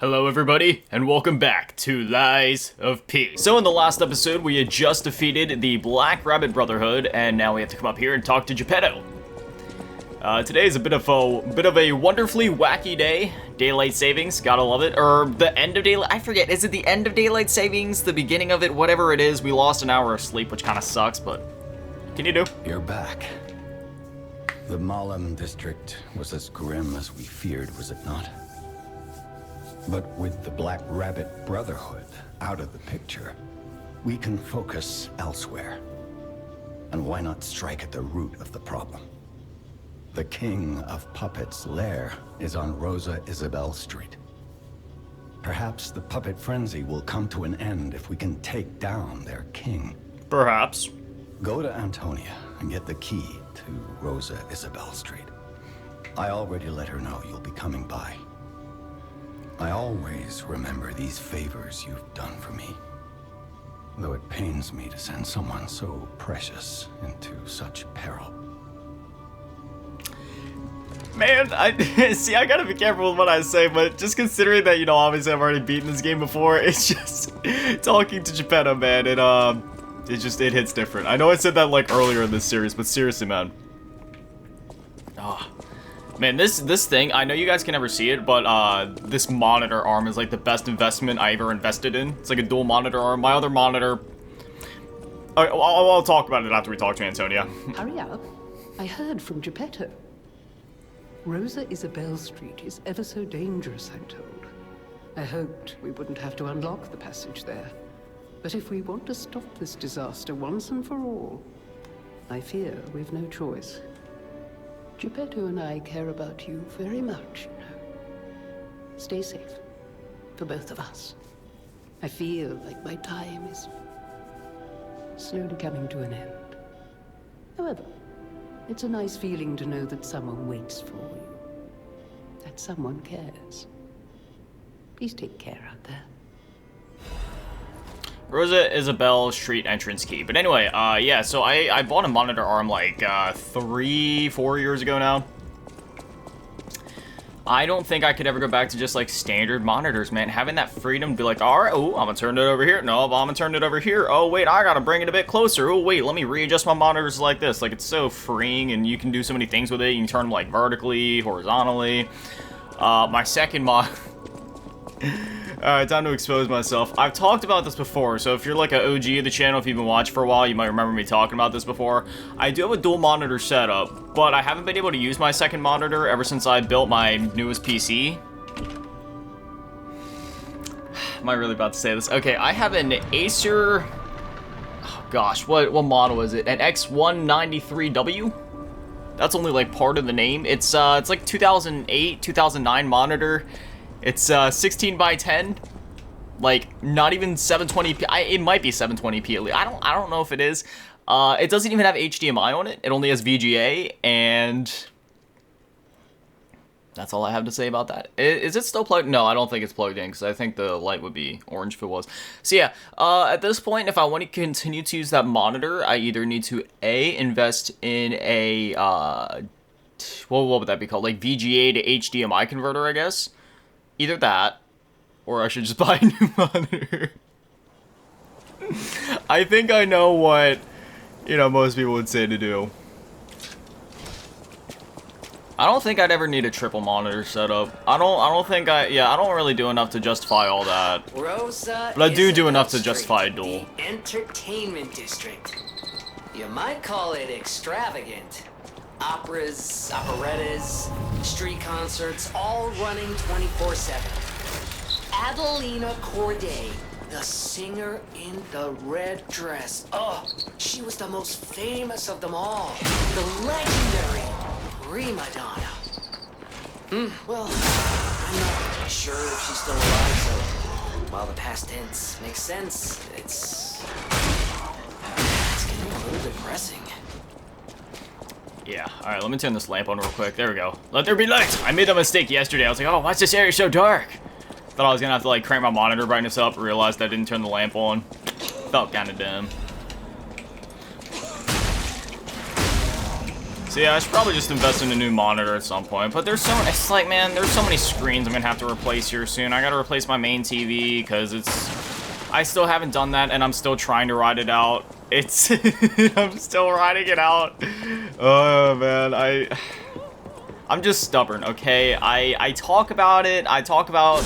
Hello everybody, and welcome back to Lies of P. So in the last episode, we had just defeated the Black Rabbit Brotherhood, and now we have to come up here and talk to Geppetto. Today is a bit of a wonderfully wacky day. Daylight savings, gotta love it. Or the end of daylight, I forget, is it the end of daylight savings, the beginning of it, whatever it is. We lost an hour of sleep, which kind of sucks, but what can you do? You're back. The Malum district was as grim as we feared, was it not? But with the Black Rabbit Brotherhood out of the picture, we can focus elsewhere. And why not strike at the root of the problem? The King of Puppets' lair is on Rosa Isabel Street. Perhaps the puppet frenzy will come to an end if we can take down their king. Perhaps. Go to Antonia and get the key to Rosa Isabel Street. I already let her know you'll be coming by. I always remember these favors you've done for me. Though it pains me to send someone so precious into such peril. Man, I gotta be careful with what I say, but just considering that, obviously I've already beaten this game before, it's just, talking to Geppetto, man, it hits different. I know I said that, earlier in this series, but seriously, man. Man, this thing, I know you guys can never see it, but this monitor arm is the best investment I ever invested in. It's like a dual monitor arm. My other monitor... I'll talk about it after we talk to Antonia. Hurry up. I heard from Geppetto. Rosa Isabel Street is ever so dangerous, I'm told. I hoped we wouldn't have to unlock the passage there. But if we want to stop this disaster once and for all, I fear we've no choice. Geppetto and I care about you very much, you know. Stay safe. For both of us. I feel like my time is slowly coming to an end. However, it's a nice feeling to know that someone waits for you. That someone cares. Please take care out there. Rosa Isabel Street entrance key. But anyway, yeah, so I bought a monitor arm 3-4 years ago now. I don't think I could ever go back to just standard monitors, man. Having that freedom to be alright, oh, I'm gonna turn it over here. No, I'm gonna turn it over here. Oh, wait, I gotta bring it a bit closer. Oh, wait, let me readjust my monitors like this. It's so freeing, and you can do so many things with it. You can turn them vertically, horizontally. My second Alright, time to expose myself. I've talked about this before, so if you're an OG of the channel, if you've been watching for a while, you might remember me talking about this before. I do have a dual monitor setup, but I haven't been able to use my second monitor ever since I built my newest PC. Am I really about to say this? Okay, I have an Acer... Oh gosh, what model is it? An X193W? That's only part of the name. It's 2008, 2009 monitor. It's 16 by 10, not even 720p. It might be 720p at least. I don't know if it is. It doesn't even have HDMI on it. It only has VGA, and that's all I have to say about that. Is it still plugged? No, I don't think it's plugged in, because I think the light would be orange if it was. So yeah, at this point, if I want to continue to use that monitor, I either need to invest in a what would that be called? VGA to HDMI converter, I guess. Either that, or I should just buy a new monitor. I think I know what, most people would say to do. I don't think I'd ever need a triple monitor setup. I don't really do enough to justify all that. Rosa but I do enough to justify a duel. The entertainment district. You might call it extravagant. Operas, operettas, street concerts, all running 24/7. Adelina Corday, the singer in the red dress. Oh, she was the most famous of them all. The legendary prima donna. Well, I'm not sure if she's still alive, so while the past tense makes sense, it's getting a little depressing. Yeah, alright, let me turn this lamp on real quick. There we go. Let there be light! I made a mistake yesterday. I was like, oh, why's this area so dark? Thought I was gonna have to, crank my monitor brightness up, realized I didn't turn the lamp on. Felt kinda dumb. So yeah, I should probably just invest in a new monitor at some point. But there's it's like, man, there's so many screens I'm gonna have to replace here soon. I gotta replace my main TV because I still haven't done that, and I'm still trying to ride it out. I'm still riding it out. Oh man, I'm just stubborn, okay? I talk about it. I talk about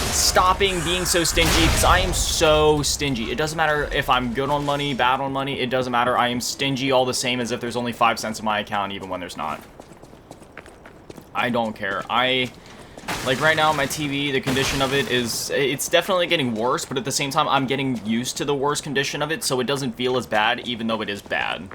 stopping being so stingy because I am so stingy. It doesn't matter if I'm good on money, bad on money. It doesn't matter. I am stingy all the same as if there's only 5 cents in my account, even when there's not. I don't care. Like right now, my TV, the condition of it it's definitely getting worse, but at the same time, I'm getting used to the worst condition of it, so it doesn't feel as bad, even though it is bad.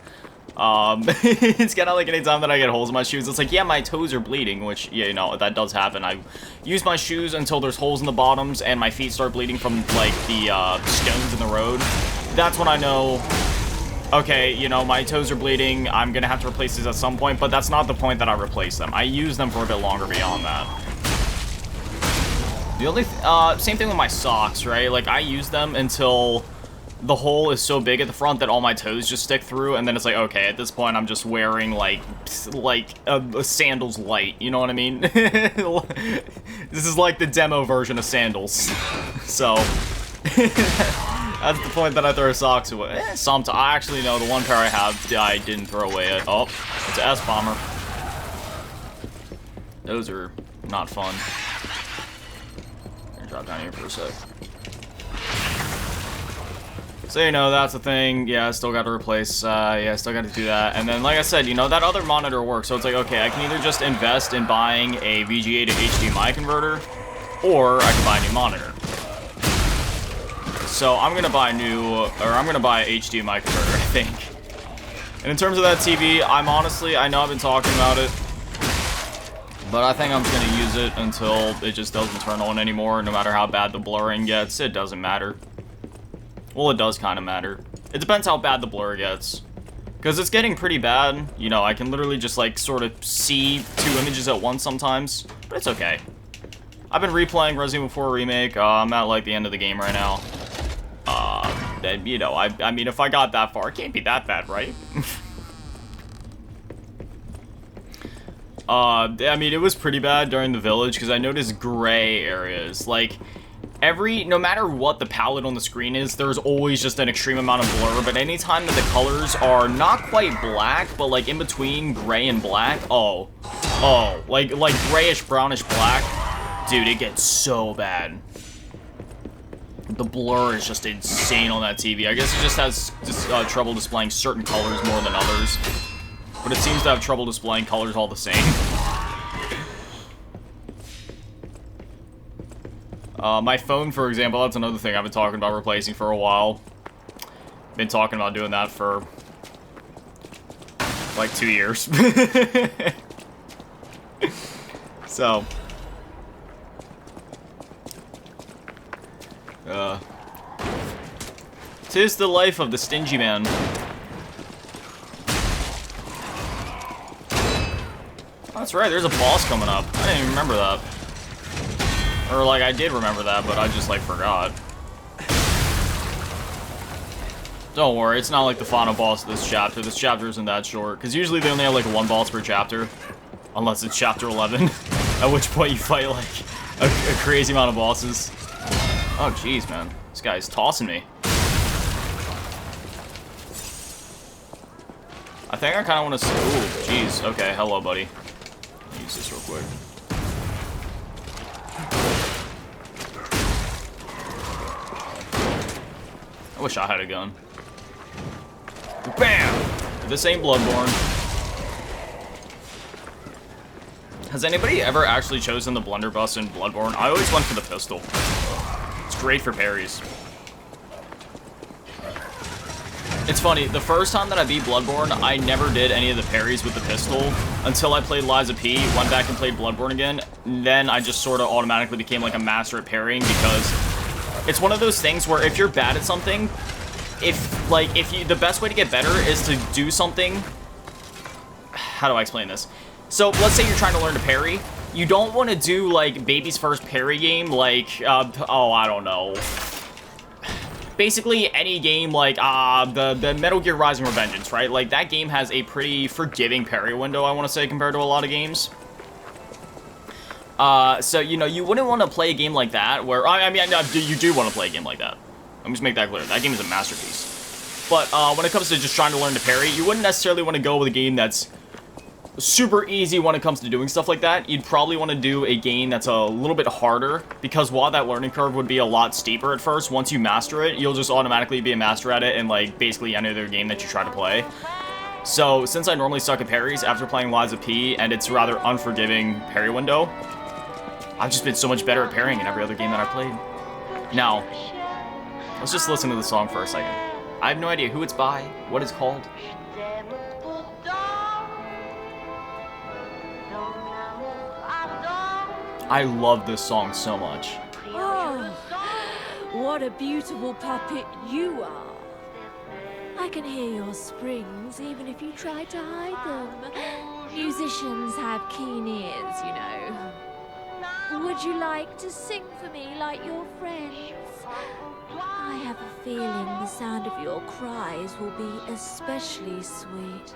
It's kind of like anytime that I get holes in my shoes, it's like, yeah, my toes are bleeding, which, yeah, you know, that does happen. I use my shoes until there's holes in the bottoms, and my feet start bleeding from, like, the, stones in the road. That's when I know, okay, you know, my toes are bleeding, I'm gonna have to replace these at some point, but that's not the point that I replace them. I use them for a bit longer beyond that. The only, same thing with my socks, right? Like, I use them until the hole is so big at the front that all my toes just stick through, and then it's like, okay, at this point, I'm just wearing, like a sandals light, you know what I mean? This is like the demo version of sandals. So, that's the point that I throw socks away. I actually know the one pair I have, I didn't throw away it. Oh, it's an S-bomber. Those are not fun. Drop down here for a sec. So, you know, that's the thing. Yeah, I still got to replace, yeah, I still got to do that. And then, like I said, you know, that other monitor works. So it's like, okay, I can either just invest in buying a VGA to HDMI converter, or I can buy a new monitor. So I'm going to buy I'm going to buy a HDMI converter, I think. And in terms of that TV, I know I've been talking about it, but I think I'm just going to use it until it just doesn't turn on anymore. No matter how bad the blurring gets, it doesn't matter. Well, it does kind of matter. It depends how bad the blur gets. Because it's getting pretty bad. You know, I can literally just, like, sort of see 2 images at once sometimes. But it's okay. I've been replaying Resident Evil 4 Remake. I'm at, like, the end of the game right now. And, you know, I mean, if I got that far, it can't be that bad, right? I mean, it was pretty bad during the village, because I noticed gray areas. Like, no matter what the palette on the screen is, there's always just an extreme amount of blur, but anytime that the colors are not quite black, but like in between gray and black, like grayish, brownish black, dude, it gets so bad. The blur is just insane on that TV. I guess it just has trouble displaying certain colors more than others, but it seems to have trouble displaying colors all the same. My phone, for example, that's another thing I've been talking about replacing for a while. Been talking about doing that for, like, 2 years. So. Tis the life of the stingy man. Oh, that's right, there's a boss coming up. I didn't even remember that. Or, like, I did remember that, but I just, like, forgot. Don't worry, it's not like the final boss of this chapter. This chapter isn't that short, because usually they only have, like, 1 boss per chapter. Unless it's chapter 11, at which point you fight, like, a crazy amount of bosses. Oh, jeez, man. This guy's tossing me. I think I kind of want to... Ooh, jeez. Okay, hello, buddy. Use this real quick. I wish I had a gun. Bam! This ain't Bloodborne. Has anybody ever actually chosen the blunderbuss in Bloodborne? I always went for the pistol. It's great for parries. It's funny, the first time that I beat Bloodborne, I never did any of the parries with the pistol until I played Lies of P, went back and played Bloodborne again. Then I just sort of automatically became like a master at parrying, because it's one of those things where if you're bad at something, the best way to get better is to do something. How do I explain this? So let's say you're trying to learn to parry. You don't want to do like baby's first parry game, like, oh, I don't know. basically any game like the Metal Gear Rising Revengeance, right? Like, that game has a pretty forgiving parry window, I want to say, compared to a lot of games. So, you know, you wouldn't want to play a game like that, where, I mean, you do want to play a game like that. Let me just make that clear. That game is a masterpiece. But, when it comes to just trying to learn to parry, you wouldn't necessarily want to go with a game that's super easy when it comes to doing stuff like that. You'd probably want to do a game that's a little bit harder, because while that learning curve would be a lot steeper at first, once you master it, you'll just automatically be a master at it in, like, basically any other game that you try to play. So, since I normally suck at parries after playing Lies of P, and it's rather unforgiving parry window, I've just been so much better at parrying in every other game that I've played. Now, let's just listen to the song for a second. I have no idea who it's by, what it's called. I love this song so much. Oh, what a beautiful puppet you are. I can hear your springs even if you try to hide them. Musicians have keen ears, you know. Would you like to sing for me like your friends? I have a feeling the sound of your cries will be especially sweet.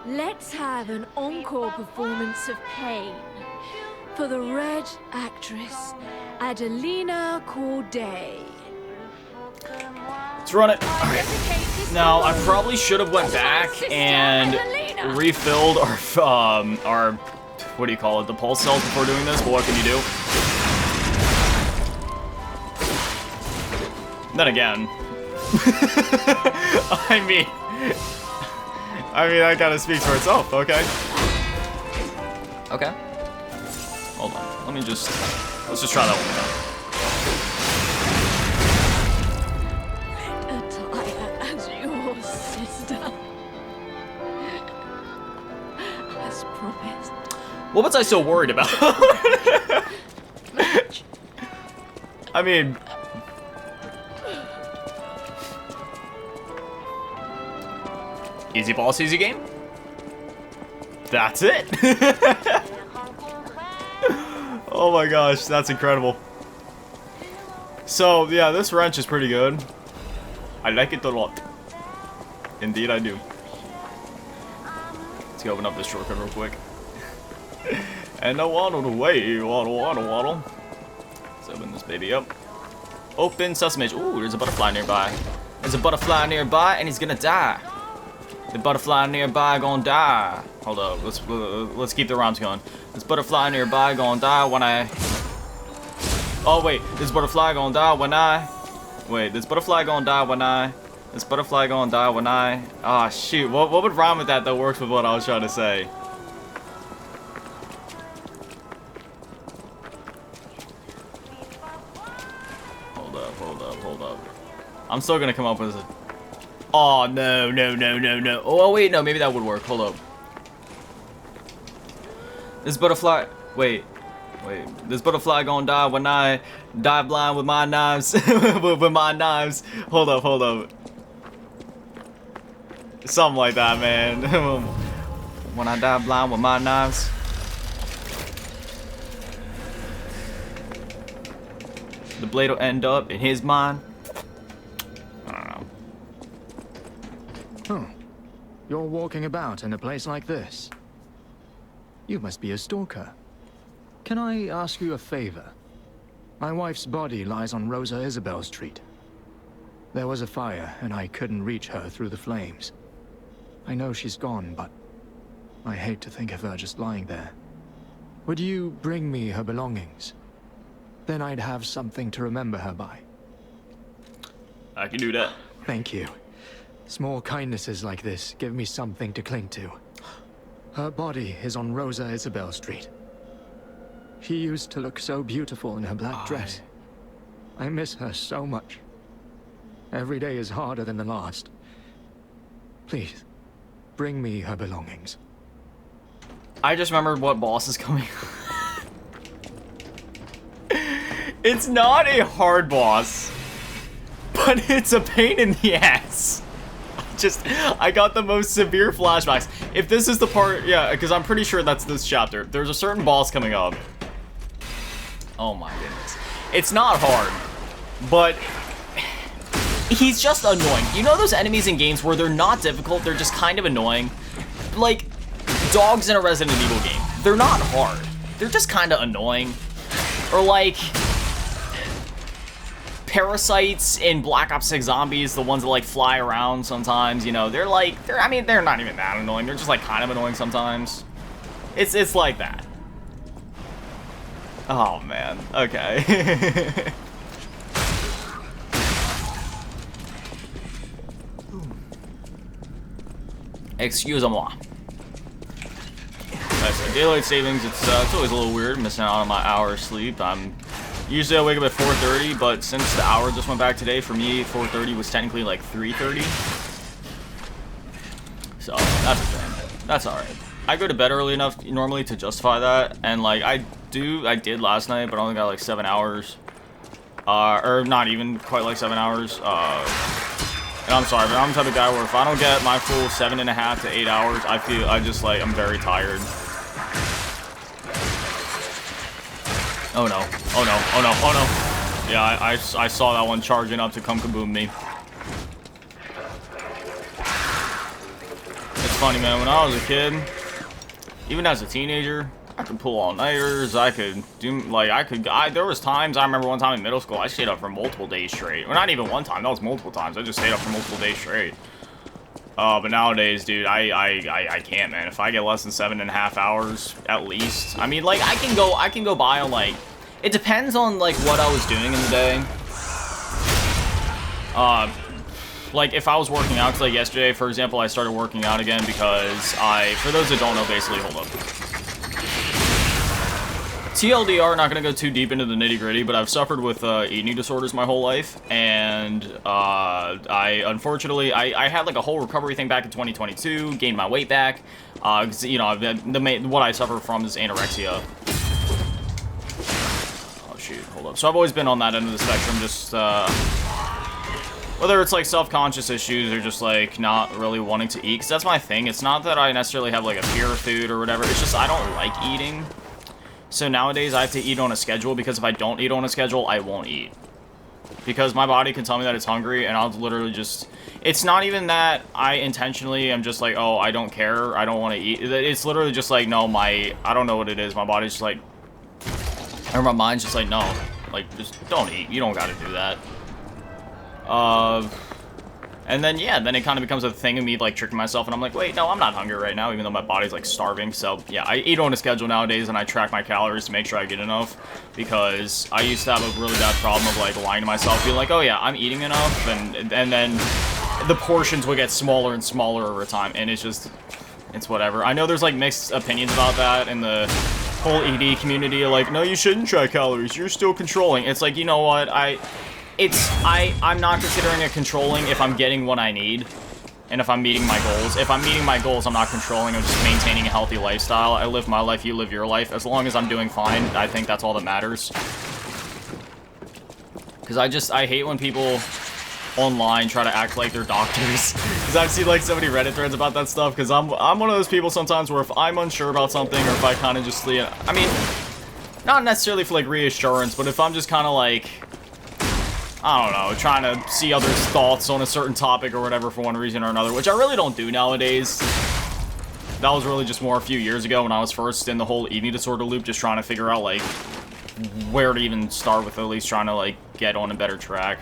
Let's have an encore performance of Pain for the Red actress, Adelina Corday. Let's run it. Okay. Now, I probably should have went back and refilled our what do you call it, the pulse cells before doing this, but what can you do? Then again, I mean, that kind of speaks for itself, okay? Okay. Hold on, let's just try that one Attire as your sister. As promised. What was I so worried about? I mean, easy boss, easy game. That's it. Oh my gosh, that's incredible. So, yeah, this wrench is pretty good. I like it a lot. Indeed, I do. Let's go open up this shortcut real quick. And I waddled away, waddle. Let's open this baby up. Open sesame. Ooh, there's a butterfly nearby. There's a butterfly nearby, and he's gonna die. The butterfly nearby gonna die. Hold up, let's keep the rhymes going. This butterfly nearby gonna die when I. Oh wait, this butterfly gonna die when I. Wait, this butterfly gonna die when I. This butterfly gonna die when I. Ah, shoot. What would rhyme with that works with what I was trying to say? Hold up. I'm still gonna come up with a. Oh no. Oh wait, no, maybe that would work. Hold up. This butterfly. Wait. This butterfly gonna die when I die blind with my knives. with my knives. Hold up. Something like that, man. When I die blind with my knives. The blade will end up in his mind. I don't know. Oh, you're walking about in a place like this. You must be a stalker. Can I ask you a favor? My wife's body lies on Rosa Isabel Street. There was a fire, and I couldn't reach her through the flames. I know she's gone, but I hate to think of her just lying there. Would you bring me her belongings? Then I'd have something to remember her by. I can do that. Thank you. Small kindnesses like this give me something to cling to. Her body is on Rosa Isabel Street. She used to look so beautiful in her black dress. I miss her so much. Every day is harder than the last. Please, bring me her belongings. I just remembered what boss is coming. It's not a hard boss, but it's a pain in the ass. I got the most severe flashbacks. If this is the part, yeah, because I'm pretty sure that's this chapter. There's a certain boss coming up. Oh my goodness. It's not hard, but he's just annoying. You know those enemies in games where they're not difficult, they're just kind of annoying? Like, dogs in a Resident Evil game. They're not hard. They're just kind of annoying. Or like, parasites in Black Ops 6 Zombies, the ones that like fly around sometimes, you know, they're I mean, they're not even that annoying. They're just like kind of annoying sometimes. It's like that. Oh man, okay. Excuse-moi. So daylight savings, it's always a little weird, missing out on my hour of sleep. Usually I wake up at 4:30, but since the hour just went back today, for me, 4:30 was technically like 3:30. So, that's a thing. That's alright. I go to bed early enough normally to justify that, and like, I did last night, but I only got like 7 hours. Or not even quite like 7 hours. And I'm sorry, but I'm the type of guy where if I don't get my full 7.5 to 8 hours, I'm very tired. Oh no, oh no, oh no, oh no. Yeah, I saw that one charging up to come kaboom me. It's funny, man, when I was a kid, even as a teenager, I could pull all-nighters, I could do, like, there was times, I remember one time in middle school, I stayed up for multiple days straight. Well, not even one time, that was multiple times, I just stayed up for multiple days straight. But nowadays, dude, I can't, man. If I get less than 7.5 hours, at least, I mean, like, I can go by on, like, it depends on, like, what I was doing in the day. Like, if I was working out, 'cause, like, yesterday, for example, I started working out again because for those that don't know, basically, hold up. TLDR, not gonna go too deep into the nitty-gritty, but I've suffered with eating disorders my whole life, and unfortunately, I had like a whole recovery thing back in 2022, gained my weight back, because, you know, what I suffer from is anorexia. Oh shoot, hold up. So I've always been on that end of the spectrum, just, whether it's like self-conscious issues or just like not really wanting to eat, because that's my thing. It's not that I necessarily have like a fear of food or whatever, it's just I don't like eating. So nowadays, I have to eat on a schedule, because if I don't eat on a schedule, I won't eat. Because my body can tell me that it's hungry, and I'll literally just... It's not even that I intentionally am just like, oh, I don't care, I don't want to eat. It's literally just like, no, I don't know what it is. My body's just like... Or my mind's just like, no. Like, just don't eat. You don't gotta do that. And then, yeah, then it kind of becomes a thing of me, like, tricking myself, and I'm like, wait, no, I'm not hungry right now, even though my body's, like, starving. So, yeah, I eat on a schedule nowadays, and I track my calories to make sure I get enough, because I used to have a really bad problem of, like, lying to myself, being like, oh, yeah, I'm eating enough, and then the portions would get smaller and smaller over time, and it's just, it's whatever. I know there's, like, mixed opinions about that in the whole ED community, like, no, you shouldn't track calories, you're still controlling. It's like, you know what, I'm not considering it controlling if I'm getting what I need, and if I'm meeting my goals. If I'm meeting my goals, I'm not controlling, I'm just maintaining a healthy lifestyle. I live my life, you live your life. As long as I'm doing fine, I think that's all that matters. Because I hate when people online try to act like they're doctors. Because I've seen, like, so many Reddit threads about that stuff, because I'm one of those people sometimes where if I'm unsure about something, or if I kind of just, I mean, not necessarily for, like, reassurance, but if I'm just kind of, like... I don't know, trying to see others' thoughts on a certain topic or whatever for one reason or another, which I really don't do nowadays. That was really just more a few years ago when I was first in the whole eating disorder loop, just trying to figure out, like, where to even start with, at least trying to, like, get on a better track.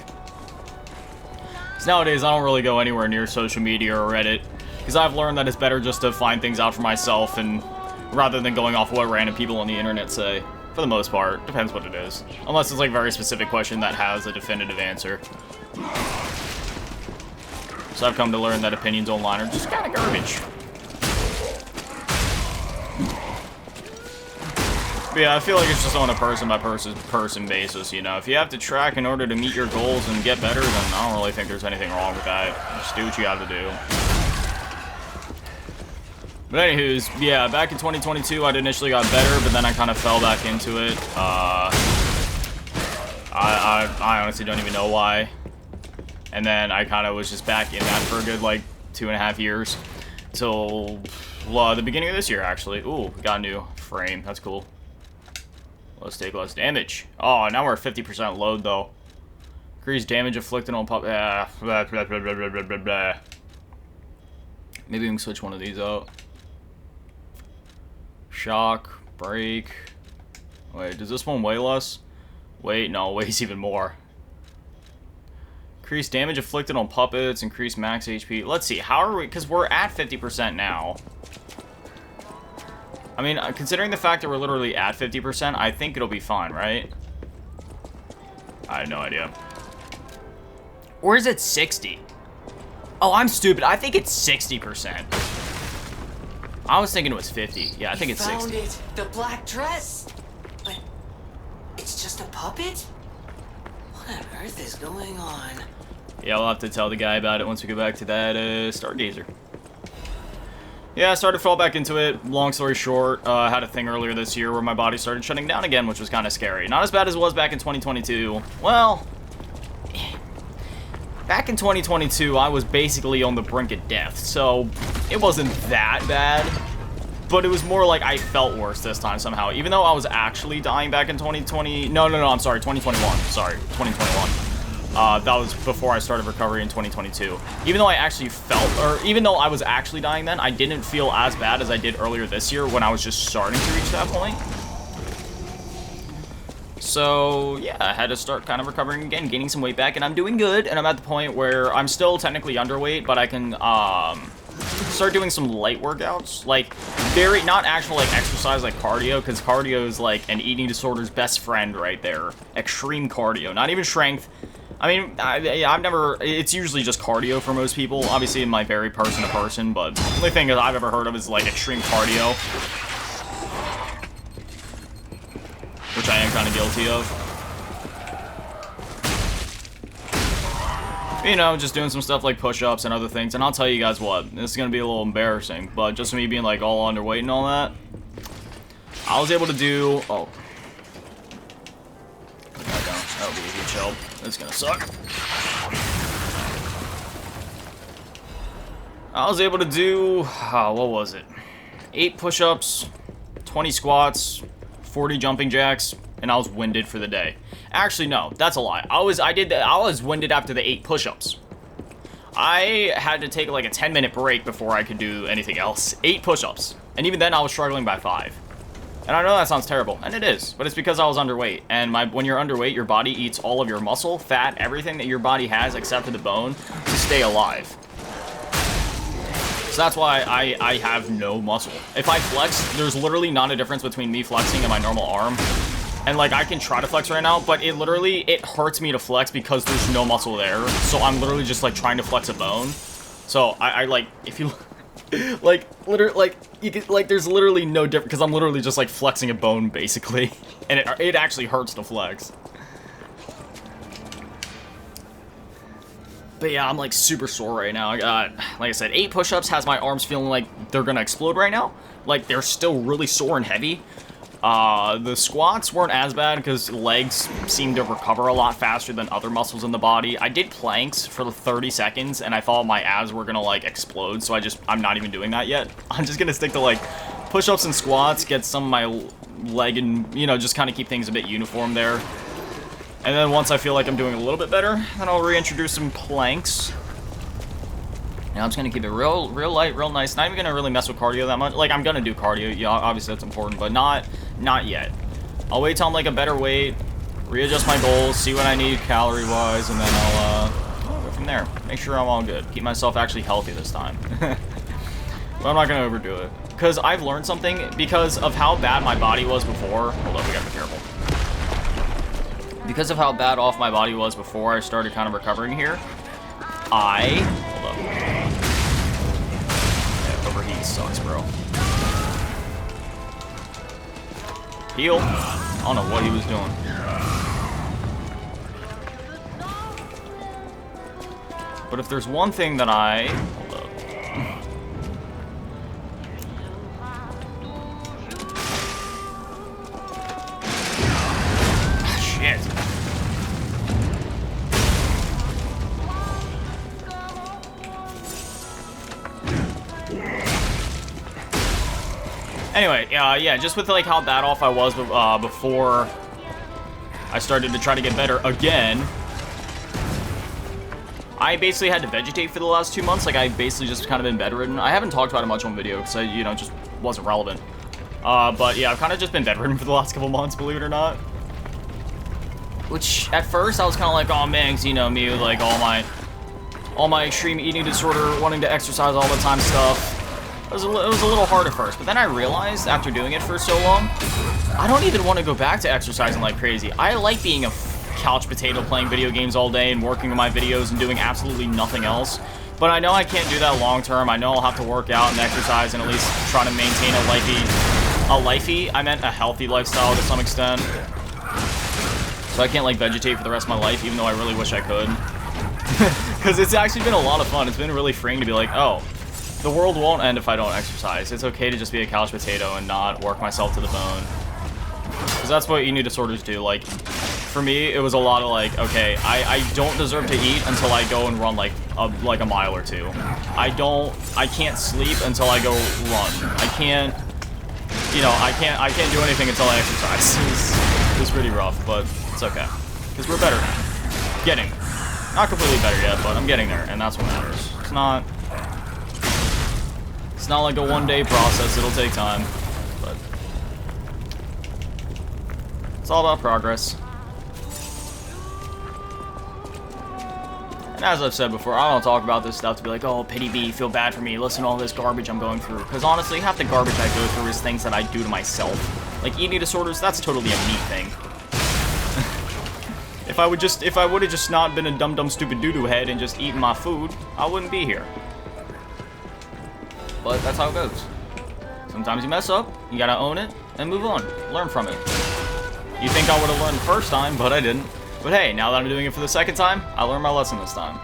So nowadays, I don't really go anywhere near social media or Reddit, because I've learned that it's better just to find things out for myself, and rather than going off what random people on the internet say. For the most part. Depends what it is. Unless it's like a very specific question that has a definitive answer. So I've come to learn that opinions online are just kind of garbage. But yeah, I feel like it's just on a person-by-person basis, you know. If you have to track in order to meet your goals and get better, then I don't really think there's anything wrong with that. Just do what you have to do. But anywho's, yeah, back in 2022, I initially got better, but then I kind of fell back into it. I honestly don't even know why. And then I kind of was just back in that for a good, like, 2.5 years. Till, well, the beginning of this year, actually. Ooh, got a new frame. That's cool. Let's take less damage. Oh, now we're at 50% load, though. Increase damage inflicted on pup. Blah, blah, blah, blah, blah, blah, blah, blah. Maybe we can switch one of these out. Shock, break. Wait, does this one weigh less? Wait, no, it weighs even more. Increase damage inflicted on puppets, increase max HP. Let's see, how are we, because we're at 50% now. I mean, considering the fact that we're literally at 50%, I think it'll be fine, right? I have no idea. Or is it 60? Oh, I'm stupid. I think it's 60%. I was thinking it was 50. Yeah, I think it's 60. Found it! The black dress! But it's just a puppet? What on earth is going on? Yeah, we'll have to tell the guy about it once we go back to that Stargazer. Yeah, I started to fall back into it. Long story short, I had a thing earlier this year where my body started shutting down again, which was kind of scary. Not as bad as it was back in 2022. Well, back in 2022, I was basically on the brink of death, so it wasn't that bad. But it was more like I felt worse this time somehow. Even though I was actually dying back in 2020... No, I'm sorry, 2021. Sorry, 2021. That was before I started recovery in 2022. Even though I actually felt, or even though I was actually dying then, I didn't feel as bad as I did earlier this year when I was just starting to reach that point. So, yeah, I had to start kind of recovering again, gaining some weight back, and I'm doing good, and I'm at the point where I'm still technically underweight, but I can, start doing some light workouts, like, not actual, like, exercise, like cardio, because cardio is, like, an eating disorder's best friend right there. Extreme cardio, not even strength. I mean, I've never, it's usually just cardio for most people. Obviously, it might vary person to person, but the only thing that I've ever heard of is, like, extreme cardio. Which I am kind of guilty of. You know, just doing some stuff like push-ups and other things. And I'll tell you guys what, this is going to be a little embarrassing, but just me being, like, all underweight and all that, I was able to do, oh. That would be a huge help. It's gonna suck. I was able to do, what was it? 8 push-ups, 20 squats, 40 jumping jacks, and I was winded for the day. Actually, no, that's a lie. I was winded after the 8 push-ups. I had to take like a 10-minute break before I could do anything else. 8 push-ups. And even then, I was struggling by 5. And I know that sounds terrible, and it is, but it's because I was underweight. And when you're underweight, your body eats all of your muscle, fat, everything that your body has except for the bone to stay alive. So that's why I have no muscle. If I flex, there's literally not a difference between me flexing and my normal arm. And like, I can try to flex right now, but it hurts me to flex because there's no muscle there. So I'm literally just like trying to flex a bone. So I like, if you like, literally, like, you get, like, there's literally no difference, because I'm literally just, like, flexing a bone, basically, and it actually hurts to flex. But yeah, I'm, like, super sore right now. I got, like I said, 8 push-ups has my arms feeling like they're gonna explode right now. Like, they're still really sore and heavy. The squats weren't as bad because legs seem to recover a lot faster than other muscles in the body. I did planks for 30 seconds and I thought my abs were gonna like explode, so I'm not even doing that yet. I'm just gonna stick to like push-ups and squats, get some of my leg and, you know, just kind of keep things a bit uniform there. And then once I feel like I'm doing a little bit better, then I'll reintroduce some planks. And I'm just gonna keep it real light, real nice. Not even gonna really mess with cardio that much. Like, I'm gonna do cardio, yeah, obviously that's important, but not yet. I'll wait till I'm like a better weight, readjust my goals, see what I need calorie-wise, and then I'll go from there. Make sure I'm all good. Keep myself actually healthy this time. But I'm not gonna overdo it. Because I've learned something, because of how bad my body was before. Hold up, we gotta be careful. Because of how bad off my body was before I started kind of recovering here, hold up. Yeah, overheat sucks, bro. Heal. I don't know what he was doing. But if there's one thing that hold up. Shit. Anyway, yeah, just with like how bad off I was before I started to try to get better again. I basically had to vegetate for the last 2 months. Like, I basically just kind of been bedridden. I haven't talked about it much on video because I, you know, just wasn't relevant. But yeah, I've kind of just been bedridden for the last couple months, believe it or not. Which, at first, I was kind of like, oh man, 'cause you know me with like all my extreme eating disorder, wanting to exercise all the time stuff. It was a little hard at first, but then I realized after doing it for so long, I don't even want to go back to exercising like crazy. I like being a couch potato playing video games all day and working on my videos and doing absolutely nothing else. But I know I can't do that long term. I know I'll have to work out and exercise and at least try to maintain I meant a healthy lifestyle to some extent. So I can't like vegetate for the rest of my life, even though I really wish I could. Because it's actually been a lot of fun. It's been really freeing to be like, oh, the world won't end if I don't exercise. It's okay to just be a couch potato and not work myself to the bone. Because that's what eating disorders do. Like, for me, it was a lot of like, okay, I don't deserve to eat until I go and run like a mile or two. I can't sleep until I go run. I can't, you know, I can't do anything until I exercise. It's pretty rough, but it's okay. Because we're better. Getting. Not completely better yet, but I'm getting there, and that's what matters. It's not like a one-day process. It'll take time, but it's all about progress. And as I've said before, I don't talk about this stuff to be like, oh, pity me, feel bad for me, listen to all this garbage I'm going through. Because honestly, half the garbage I go through is things that I do to myself. Like eating disorders, that's totally a me thing. If I would have just not been a dumb stupid doo-doo head and just eaten my food, I wouldn't be here. But that's how it goes. Sometimes you mess up, you gotta own it, and move on. Learn from it. You think I would have learned the first time, but I didn't. But hey, now that I'm doing it for the second time, I learned my lesson this time.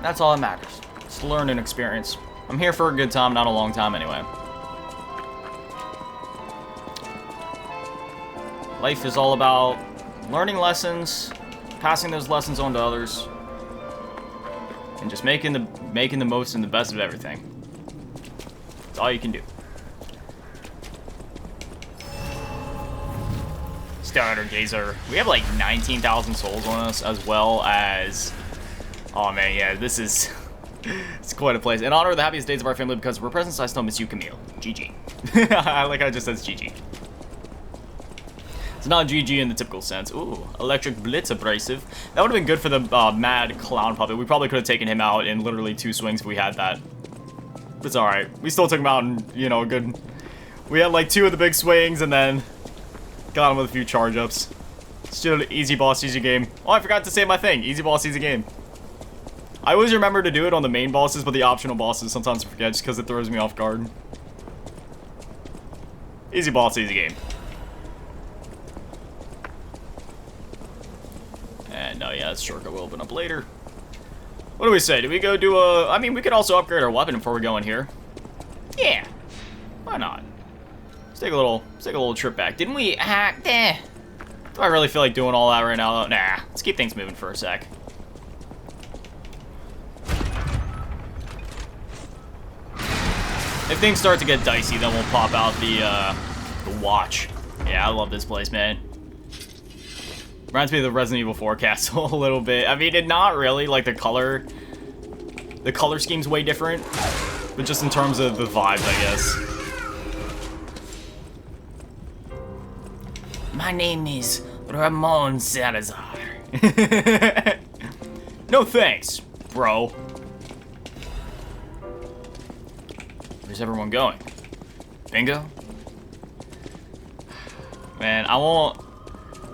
That's all that matters. It's a learning experience. I'm here for a good time, not a long time anyway. Life is all about learning lessons, passing those lessons on to others, and just making the most and the best of everything. That's all you can do. Starter Gazer. We have like 19,000 souls on us, as well as... Oh man, yeah, this is... It's quite a place. In honor of the happiest days of our family, because of her presence, I still miss you, Camille. GG. I like how it just says GG. It's not GG in the typical sense. Ooh, Electric Blitz Abrasive. That would have been good for the Mad Clown Puppet. We probably could have taken him out in literally 2 swings if we had that. But it's alright. We still took him out in, you know, a good... We had like 2 of the big swings and then got him with a few charge-ups. Still easy boss, easy game. Oh, I forgot to say my thing. Easy boss, easy game. I always remember to do it on the main bosses, but the optional bosses sometimes I forget just because it throws me off guard. Easy boss, easy game. And no, yeah, that shortcut will open up later. What do we say? Do we go do a... I mean, we could also upgrade our weapon before we go in here. Yeah. Why not? Let's take a little trip back. Didn't we... Do I really feel like doing all that right now, though? Nah. Let's keep things moving for a sec. If things start to get dicey, then we'll pop out the watch. Yeah, I love this place, man. Reminds me of the Resident Evil 4 castle a little bit. I mean, not really. Like, the color scheme's way different. But just in terms of the vibes, I guess. My name is Ramon Salazar. No thanks, bro. Where's everyone going? Bingo? Man, I won't...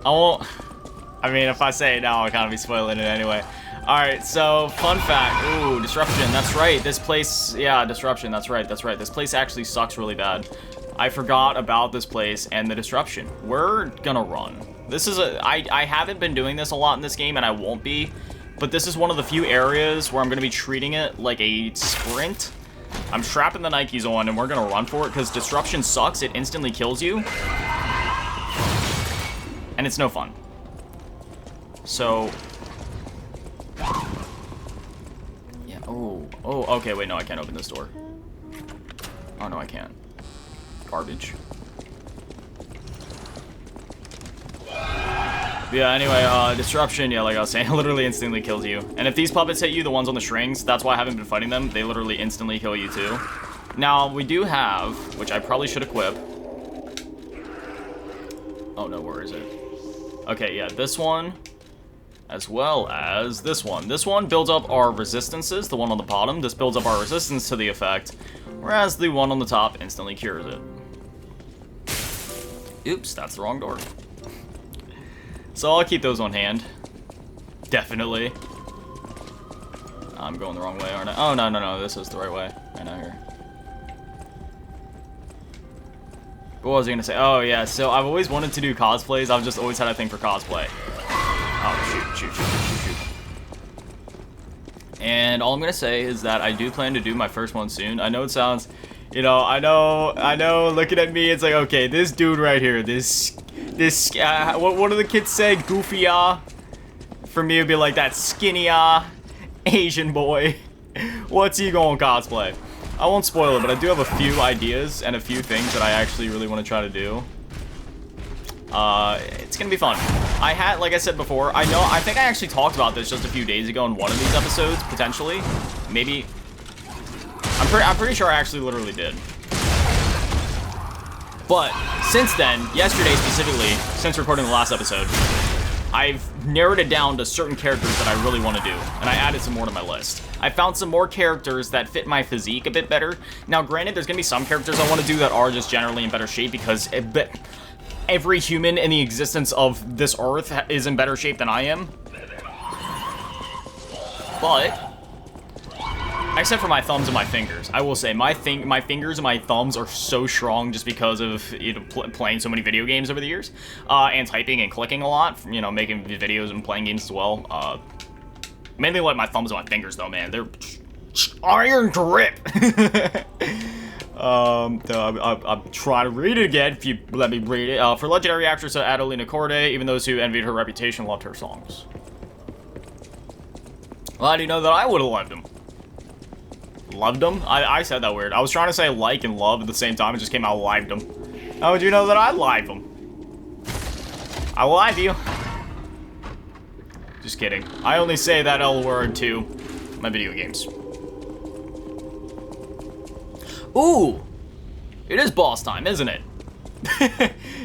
I mean, if I say it now, I'll kind of be spoiling it anyway. Alright, so, fun fact. Ooh, disruption. That's right. This place... Yeah, disruption. That's right. That's right. This place actually sucks really bad. I forgot about this place and the disruption. We're gonna run. This is a... I haven't been doing this a lot in this game, and I won't be. But this is one of the few areas where I'm gonna be treating it like a sprint. I'm strapping the Nikes on, and we're gonna run for it, because disruption sucks. It instantly kills you. And it's no fun. So... Yeah, oh, okay, wait, no, I can't open this door. Oh, no, I can't. Garbage. Yeah, anyway, disruption, yeah, like I was saying, literally instantly kills you. And if these puppets hit you, the ones on the strings, that's why I haven't been fighting them. They literally instantly kill you too. Now, we do have, which I probably should equip. Oh no, where is it? Okay, yeah, this one, as well as this one. This one builds up our resistances, the one on the bottom. This builds up our resistance to the effect, whereas the one on the top instantly cures it. Oops, that's the wrong door. So I'll keep those on hand. Definitely. I'm going the wrong way, aren't I? Oh, no, this is the right way. I know here. What was I gonna say? Oh, yeah, so I've always wanted to do cosplays. I've just always had a thing for cosplay. Oh, shoot. And all I'm gonna say is that I do plan to do my first one soon. I know it sounds, you know, I know, looking at me, it's like, okay, this dude right here, this, what do the kids say? Goofy, For me, it'd be like that skinny, Asian boy. What's he going cosplay? I won't spoil it, but I do have a few ideas and a few things that I actually really want to try to do. It's gonna be fun. I had, like I said before, I think I actually talked about this just a few days ago in one of these episodes, potentially. Maybe. I'm pretty sure I actually literally did. But since then, yesterday specifically, since recording the last episode, I've narrowed it down to certain characters that I really want to do, and I added some more to my list. I found some more characters that fit my physique a bit better. Now, granted, there's going to be some characters I want to do that are just generally in better shape because every human in the existence of this earth is in better shape than I am. But except for my thumbs and my fingers, I will say my fingers and my thumbs are so strong just because of playing so many video games over the years, and typing and clicking a lot. You know, making videos and playing games as well. Mainly like my thumbs and my fingers, though, man. They're iron grip. I'm trying to read it again. If you let me read it. For legendary actress Adelina Corday, even those who envied her reputation loved her songs. Well, how do you know that I would have loved them? Loved them? I said that weird. I was trying to say like and love at the same time. It just came out lived them. How would you know that I live them? I live you. Just kidding. I only say that L word to my video games. Ooh! It is boss time, isn't it?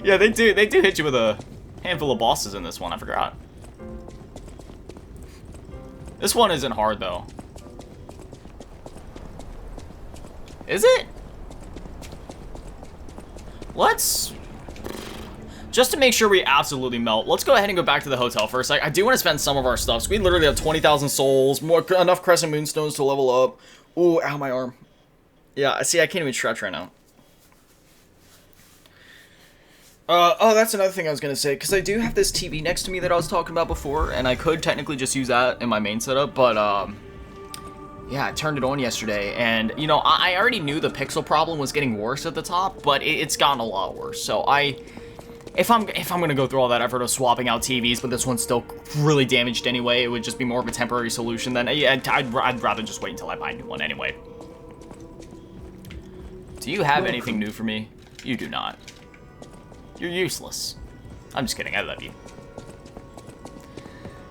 Yeah, they do hit you with a handful of bosses in this one. I forgot. This one isn't hard, though. Is it? Let's... Just to make sure we absolutely melt, let's go ahead and go back to the hotel for a sec. I do want to spend some of our stuff. So we literally have 20,000 souls, enough crescent moonstones to level up. Ooh, ow, my arm. Yeah, see, I can't even stretch right now. Oh, that's another thing I was going to say, because I do have this TV next to me that I was talking about before, and I could technically just use that in my main setup, but, yeah, I turned it on yesterday, and, you know, I already knew the pixel problem was getting worse at the top, but it's gotten a lot worse, so if I'm gonna go through all that effort of swapping out TVs, but this one's still really damaged anyway, it would just be more of a temporary solution than, yeah, I'd rather just wait until I buy a new one anyway. Do you have anything new for me? You do not. You're useless. I'm just kidding, I love you.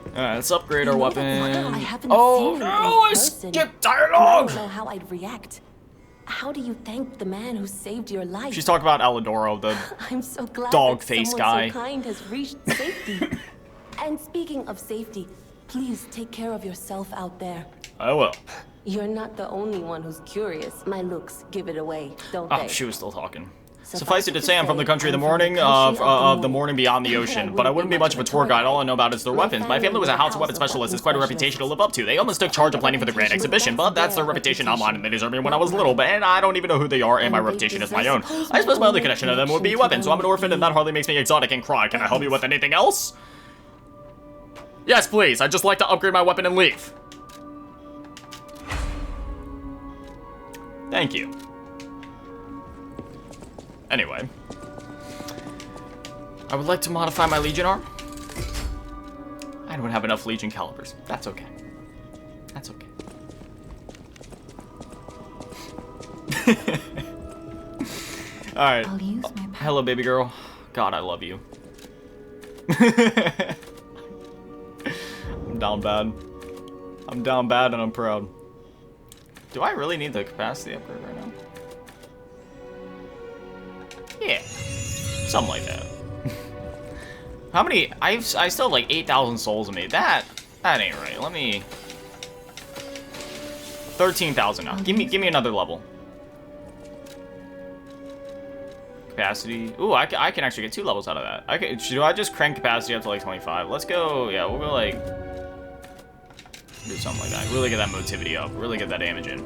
Alright, let's upgrade our weapon. Oh no, I skipped dialogue! I don't know how I'd react. How do you thank the man who saved your life? She's talking about Alidoro, the I'm so glad dog that face someone guy. So kind has reached safety. And speaking of safety, please take care of yourself out there. I will. You're not the only one who's curious. My looks give it away, don't they? Oh, she was still talking. Suffice it to say, I'm from the country of the morning, of the morning beyond the ocean, but I wouldn't be much of a tour guide. All I know about is their weapons. My family was a house weapon specialist. It's quite a reputation to live up to. They almost took charge of planning for the grand exhibition, but that's their reputation online, and they deserved me when I was little, but and I don't even know who they are, and my reputation is my own. I suppose my only connection to them would be weapons, so I'm an orphan, and that hardly makes me exotic and cry. Can I help you with anything else? Yes, please. I'd just like to upgrade my weapon and leave. Thank you. Anyway. I would like to modify my Legion arm. I don't have enough Legion calibers. That's okay. That's okay. Alright. Hello, baby girl. God, I love you. I'm down bad. I'm down bad and I'm proud. Do I really need the capacity upgrade right now? Yeah. Something like that. How many? I still have like 8,000 souls in me. That ain't right. Let me... 13,000 now. Give me another level. Capacity. Ooh, I can actually get 2 levels out of that. Do I just crank capacity up to like 25? Let's go. Yeah, we'll go like do something like that. Really get that motivity up. Really get that damage in.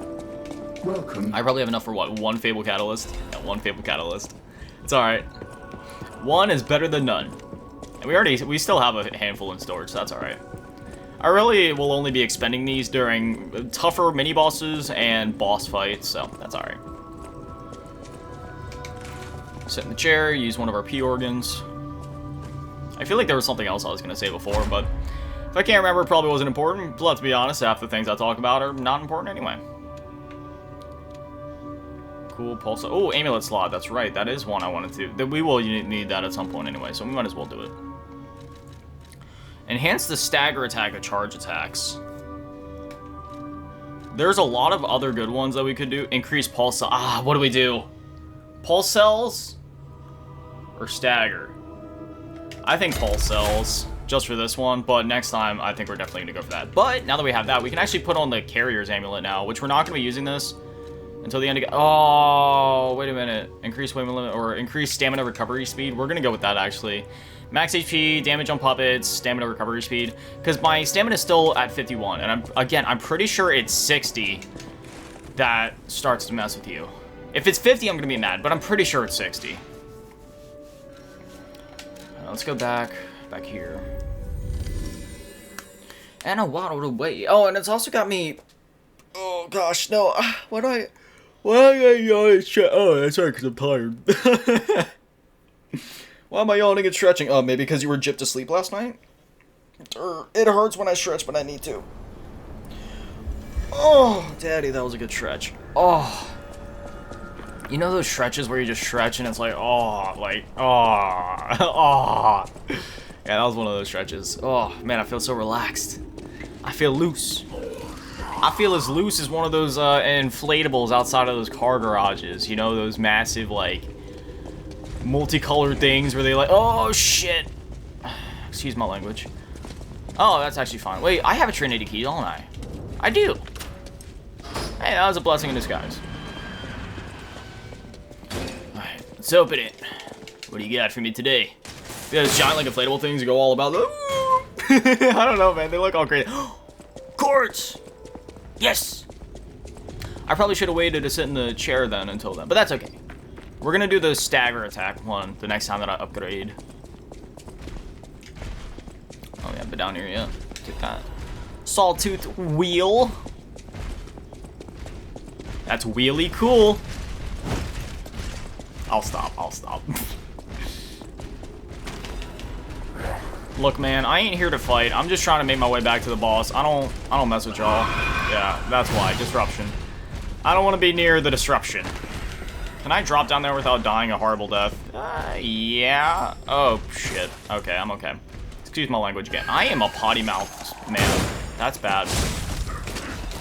Welcome. I probably have enough for what? 1 Fable Catalyst? Yeah, 1 Fable Catalyst. It's alright. 1 is better than none. And we still have a handful in storage, so that's alright. I really will only be expending these during tougher mini-bosses and boss fights, so that's alright. Sit in the chair, use one of our P-organs. I feel like there was something else I was going to say before, but if I can't remember, it probably wasn't important. But let's be honest, half the things I talk about are not important anyway. Cool pulse. Oh, amulet slot. That's right. That is one I wanted to. We will need that at some point anyway, so we might as well do it. Enhance the stagger attack of charge attacks. There's a lot of other good ones that we could do. Increase pulse. What do we do? Pulse cells or stagger? I think pulse cells just for this one, but next time I think we're definitely gonna go for that. But now that we have that, we can actually put on the carrier's amulet now, which we're not gonna be using this until the end of... Oh, wait a minute. Increase weight limit or increase stamina recovery speed. We're gonna go with that actually. Max HP, damage on puppets, stamina recovery speed. Because my stamina is still at 51, and I'm pretty sure it's 60 that starts to mess with you. If it's 50, I'm gonna be mad, but I'm pretty sure it's 60. Let's go back here. And I waddled away. Oh, and it's also got me... Oh, gosh, no. Why do I yawn? Oh, that's right, because I'm tired. Why am I yawning and stretching? Oh, maybe because you were gypped to sleep last night? It hurts when I stretch, but I need to. Oh, daddy, that was a good stretch. Oh. You know those stretches where you just stretch and it's like, oh. Yeah, that was one of those stretches. Oh, man, I feel so relaxed. I feel loose. I feel as loose as one of those inflatables outside of those car garages. You know, those massive, like, multicolored things where they like, oh, shit. Excuse my language. Oh, that's actually fine. Wait, I have a Trinity key, don't I? I do. Hey, that was a blessing in disguise. Alright, let's open it. What do you got for me today? You got those giant, like, inflatable things you go all about. I don't know, man. They look all crazy. Quartz! Yes! I probably should have waited to sit in the chair then until then, but that's okay. We're gonna do the stagger attack one the next time that I upgrade. Oh yeah, but down here, yeah. Take that. Sawtooth wheel. That's wheelie cool. I'll stop. Look, man, I ain't here to fight. I'm just trying to make my way back to the boss. I don't mess with y'all. Yeah, that's why. Disruption. I don't want to be near the disruption. Can I drop down there without dying a horrible death? Yeah. Oh, shit. Okay, I'm okay. Excuse my language again. I am a potty mouth man. That's bad.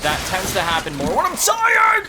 That tends to happen more when I'm tired!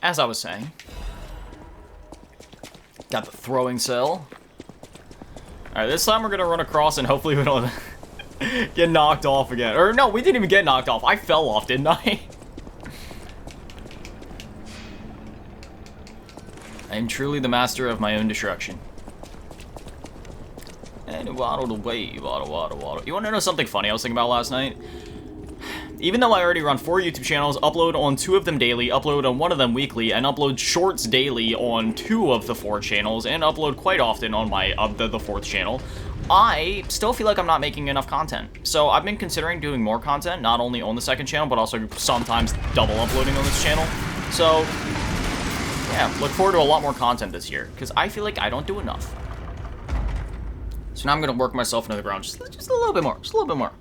As I was saying, got the throwing cell. Alright, this time we're gonna run across and hopefully we don't get knocked off again. Or no, we didn't even get knocked off. I fell off, didn't I? I am truly the master of my own destruction. And it waddled away, waddle. You wanna know something funny I was thinking about last night? Even though I already run 4 YouTube channels, upload on 2 of them daily, upload on 1 of them weekly, and upload shorts daily on 2 of the 4 channels, and upload quite often on my the 4th channel, I still feel like I'm not making enough content. So I've been considering doing more content, not only on the second channel, but also sometimes double uploading on this channel. So, yeah, look forward to a lot more content this year, because I feel like I don't do enough. So now I'm going to work myself into the ground just a little bit more, just a little bit more.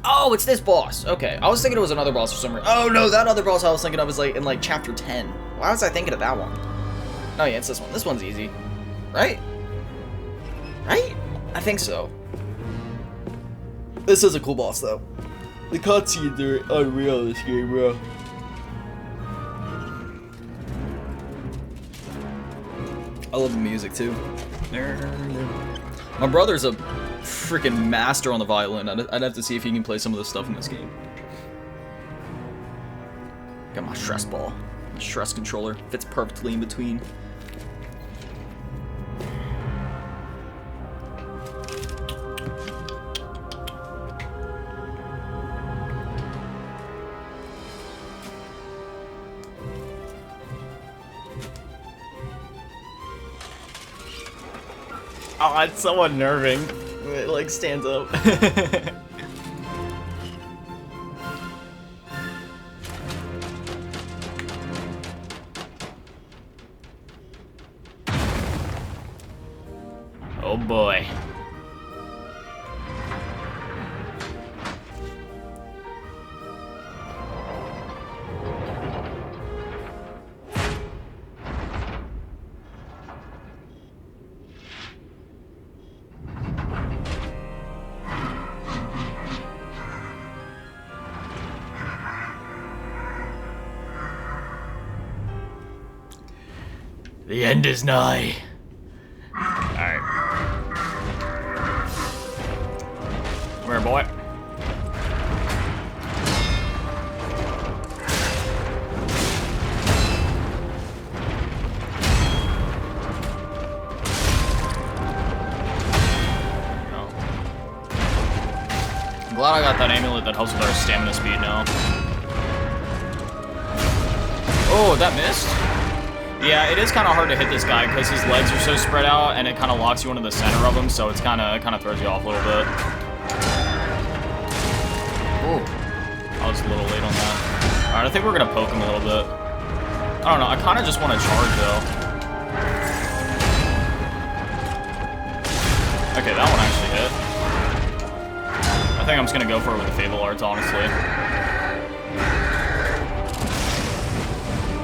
Oh, it's this boss. Okay, I was thinking it was another boss for some reason. Oh no, that other boss I was thinking of was like in like chapter 10. Why was I thinking of that one? Oh yeah, it's this one. This one's easy. Right? Right? I think so. This is a cool boss though. The cutscenes are unreal in this game, bro. I love the music too. My brother's a freaking master on the violin. I'd have to see if he can play some of the stuff in this game. Got my stress ball. My stress controller. Fits perfectly in between. Oh, it's so unnerving. It like stands up. Oh boy. The end is nigh. Alright. Come here, boy. I'm glad I got that amulet that helps with our stamina speed now. Oh, that missed? Yeah, it is kind of hard to hit this guy because his legs are so spread out and it kind of locks you into the center of him, so it's kind of throws you off a little bit. Ooh, I was a little late on that. All right, I think we're gonna poke him a little bit. I don't know, I kind of just want to charge though. Okay, that one actually hit. I think I'm just gonna go for it with the Fable Arts, honestly.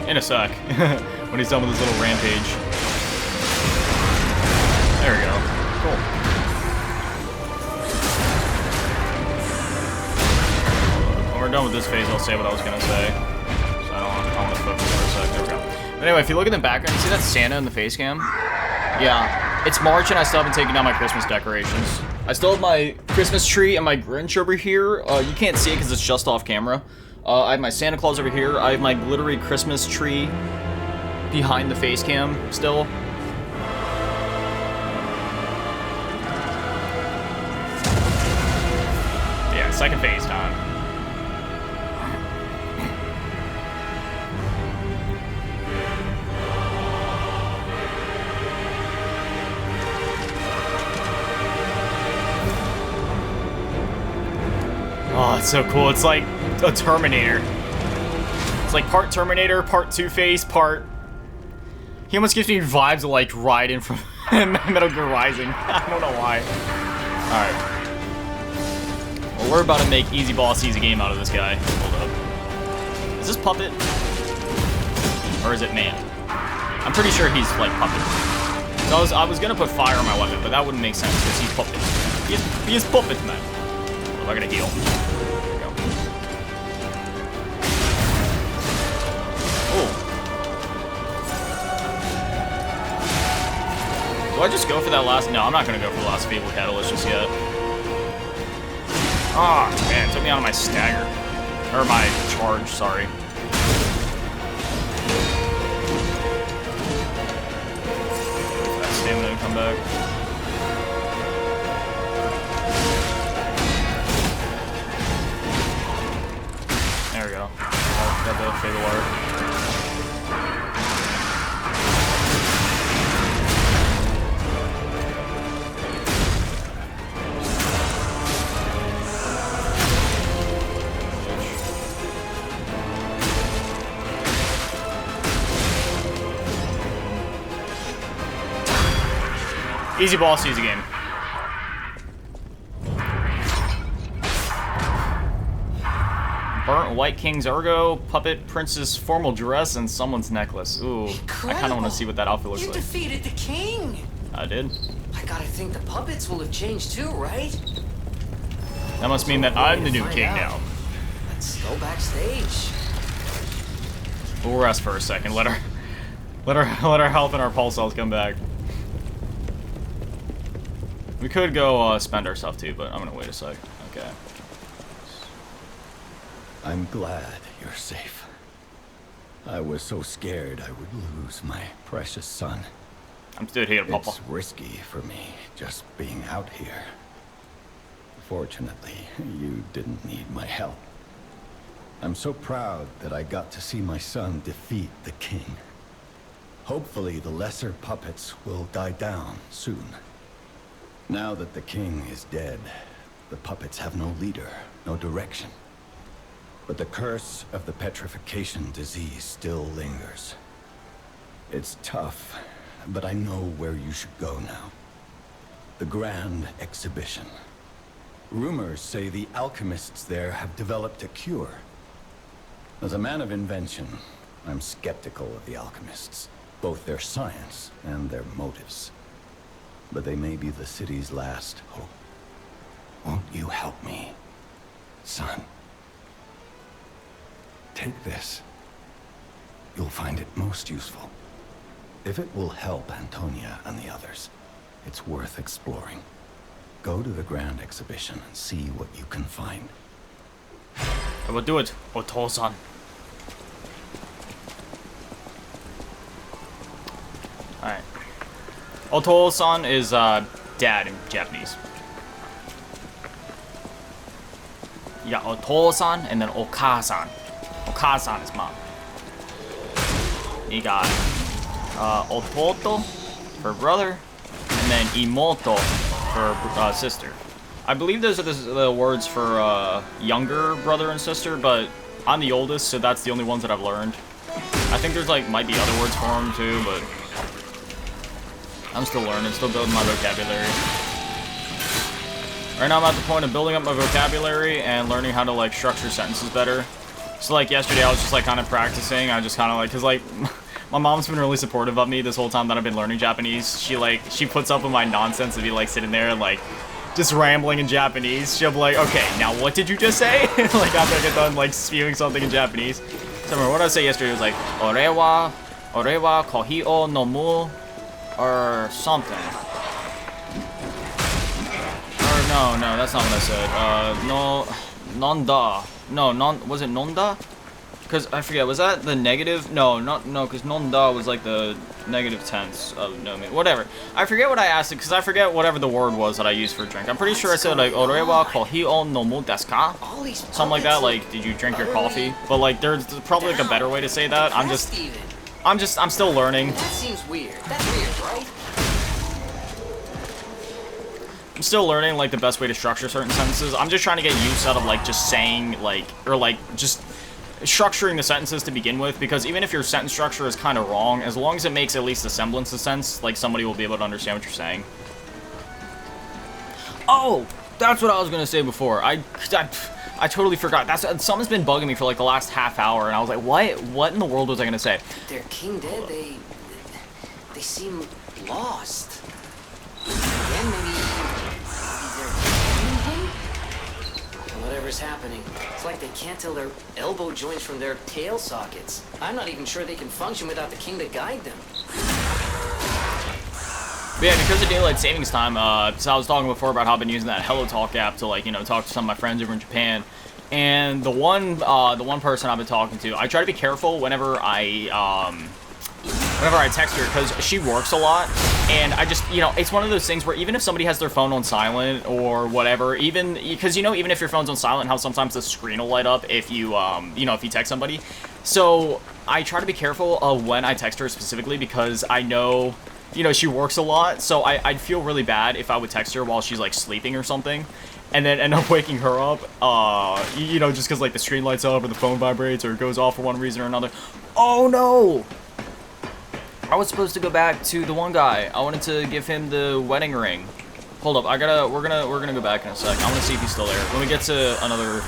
In a sec. When he's done with his little rampage. There we go. Cool. When we're done with this phase, I'll say what I was gonna say. So I don't want to focus for a sec. There we go. But anyway, if you look in the background, you see that Santa in the face cam? Yeah. It's March and I still haven't taken down my Christmas decorations. I still have my Christmas tree and my Grinch over here. You can't see it because it's just off camera. I have my Santa Claus over here. I have my glittery Christmas tree behind the face cam still. Yeah, second phase time. Oh, it's so cool. It's like a Terminator. It's like part Terminator, part Two-Face, part... He almost gives me vibes of like Raiden from Metal Gear Rising. I don't know why. Alright. Well, we're about to make easy boss, easy game out of this guy. Hold up. Is this Puppet? Or is it Man? I'm pretty sure he's like Puppet. So I was gonna put fire on my weapon, but that wouldn't make sense because he's Puppet. He is Puppet Man. Well, I'm gonna heal. There we go. Oh. Do I just go for that last? No, I'm not gonna go for the last Fable Catalyst just yet. Ah, oh, man, it took me out of my stagger. Or my charge, sorry. That stamina to come back. There we go. Got the Fable Art. Easy boss, easy game. Burnt White King's Ergo, Puppet Prince's formal dress, and someone's necklace. Ooh, I kind of want to see what that outfit looks You like. defeated the king! I did. I gotta think the puppets will have changed too, right? That must mean that I'm the new Find king out. now. Let's go backstage. We'll rest for a second. Let our health and our pulse cells come back. We could go spend our stuff too, but I'm gonna wait a sec. Okay. I'm glad you're safe. I was so scared I would lose my precious son. I'm still here, Papa. It's risky for me just being out here. Fortunately, you didn't need my help. I'm so proud that I got to see my son defeat the king. Hopefully the lesser puppets will die down soon. Now that the king is dead, the puppets have no leader, no direction. But the curse of the petrification disease still lingers. It's tough, but I know where you should go now. The Grand Exhibition. Rumors say the alchemists there have developed a cure. As a man of invention, I'm skeptical of the alchemists, both their science and their motives. But they may be the city's last hope. Won't you help me, son? Take this. You'll find it most useful. If it will help Antonia and the others, it's worth exploring. Go to the Grand Exhibition and see what you can find. I will do it, Oto-san. Alright. Oto-san is dad in Japanese. You got Oto-san and then Oka-san. Oka-san is mom. You got Ototo for brother, and then Imoto for sister. I believe those are the words for younger brother and sister, but I'm the oldest, so that's the only ones that I've learned. I think there's might be other words for them too, but I'm still learning, still building my vocabulary. Right now I'm at the point of building up my vocabulary and learning how to structure sentences better. So yesterday I was just kind of practicing. I just kind of because my mom's been really supportive of me this whole time that I've been learning Japanese. She puts up with my nonsense to be sitting there just rambling in Japanese. She'll be like, okay, now what did you just say? After I get done spewing something in Japanese. So I remember what I say yesterday was ore wa kohi o nomu or something. Or no, that's not what I said. No, nonda. No, was it nonda? Because I forget, was that the negative? No, because nonda was the negative tense of no. Whatever. I forget what I asked it, because I forget whatever the word was that I used for drink. I'm pretty sure I said ore wa kohi o nomu desu ka? Something like that, did you drink your coffee? But there's probably a better way to say that. I'm still learning. That seems weird. That's weird, right? I'm still learning the best way to structure certain sentences. I'm just trying to get used out of just saying or just structuring the sentences to begin with, because even if your sentence structure is kind of wrong, as long as it makes at least a semblance of sense, somebody will be able to understand what you're saying. Oh, that's what I was gonna say before. I totally forgot. Something's been bugging me for the last half hour, and I was like, what in the world was I gonna say? Their king dead. They seem lost. Again, maybe whatever's happening. It's like they can't tell their elbow joints from their tail sockets. I'm not even sure they can function without the king to guide them. But yeah, because of daylight savings time, so I was talking before about how I've been using that HelloTalk app to talk to some of my friends over in Japan. And the one person I've been talking to, I try to be careful whenever I text her, because she works a lot, and I just, it's one of those things where even if somebody has their phone on silent or whatever, even, because, even if your phone's on silent, how sometimes the screen will light up if you, if you text somebody. So I try to be careful of when I text her specifically, because I know, she works a lot, so I'd feel really bad if I would text her while she's, sleeping or something, and then end up waking her up, just because, the screen lights up or the phone vibrates or it goes off for one reason or another. Oh, no! I was supposed to go back to the one guy. I wanted to give him the wedding ring. Hold up, we're gonna go back in a sec. I want to see if he's still there. When we get to another,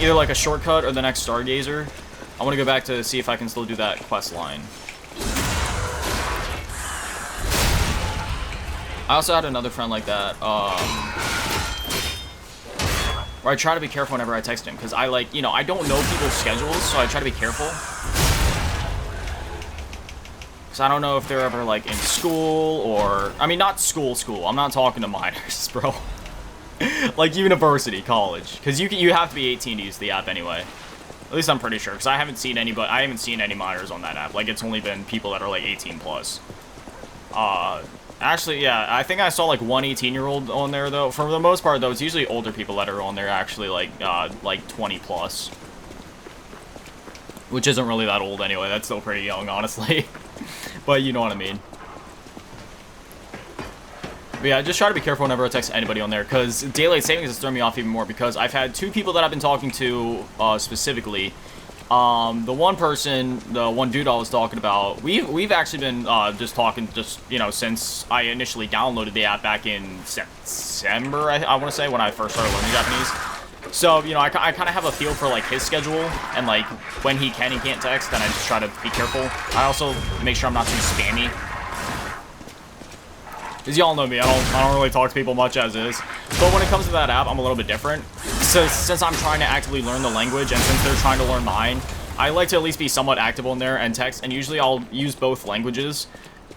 either like a shortcut or the next Stargazer, I want to go back to see if I can still do that quest line. I also had another friend like that, where I try to be careful whenever I text him, because I like, you know, I don't know people's schedules, so I try to be careful. Because I don't know if they're ever, like, in school, or, I mean, not school, I'm not talking to minors, bro. Like, university, college, because you have to be 18 to use the app anyway. At least I'm pretty sure, because I haven't seen any minors on that app. Like, it's only been people that are, like, 18 plus. Actually, yeah, I think I saw, like, one 18-year-old on there, though. For the most part, though, it's usually older people that are on there, actually, like 20 plus. Which isn't really that old anyway. That's still pretty young, honestly. But you know what I mean. But yeah, just try to be careful whenever I text anybody on there, because daylight savings has thrown me off even more, because I've had 2 people that I've been talking to, specifically. The one person, the one dude I was talking about, we've actually been just talking, you know, since I initially downloaded the app back in September, I want to say, when I first started learning Japanese. So, you know, I kind of have a feel for, like, his schedule, and, like, when he can and can't text, and I just try to be careful. I also make sure I'm not too spammy. Because y'all know me, I don't really talk to people much as is. But when it comes to that app, I'm a little bit different. So since I'm trying to actively learn the language, and since they're trying to learn mine, I like to at least be somewhat active on there and text, and usually I'll use both languages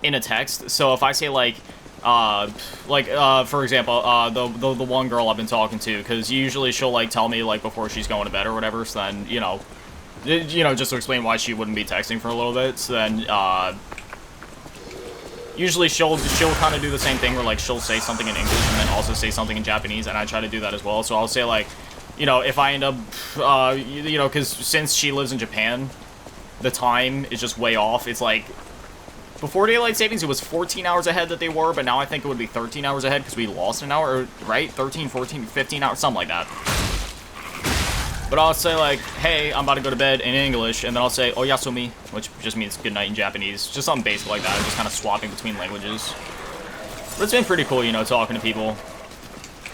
in a text. So if I say, like, for example, the one girl I've been talking to, because usually she'll, like, tell me, like, before she's going to bed or whatever, so then, you know, just to explain why she wouldn't be texting for a little bit, so then, usually she'll kind of do the same thing where, like, she'll say something in English and then also say something in Japanese, and I try to do that as well. So I'll say, like, you know, if I end up, you know, because since she lives in Japan, the time is just way off. It's like, before daylight savings, it was 14 hours ahead that they were, but now I think it would be 13 hours ahead because we lost an hour, right? 13, 14, 15 hours, something like that. But I'll say, like, hey, I'm about to go to bed in English, and then I'll say, oyasumi, which just means good night in Japanese. Just something basic like that, just kind of swapping between languages. But it's been pretty cool, you know, talking to people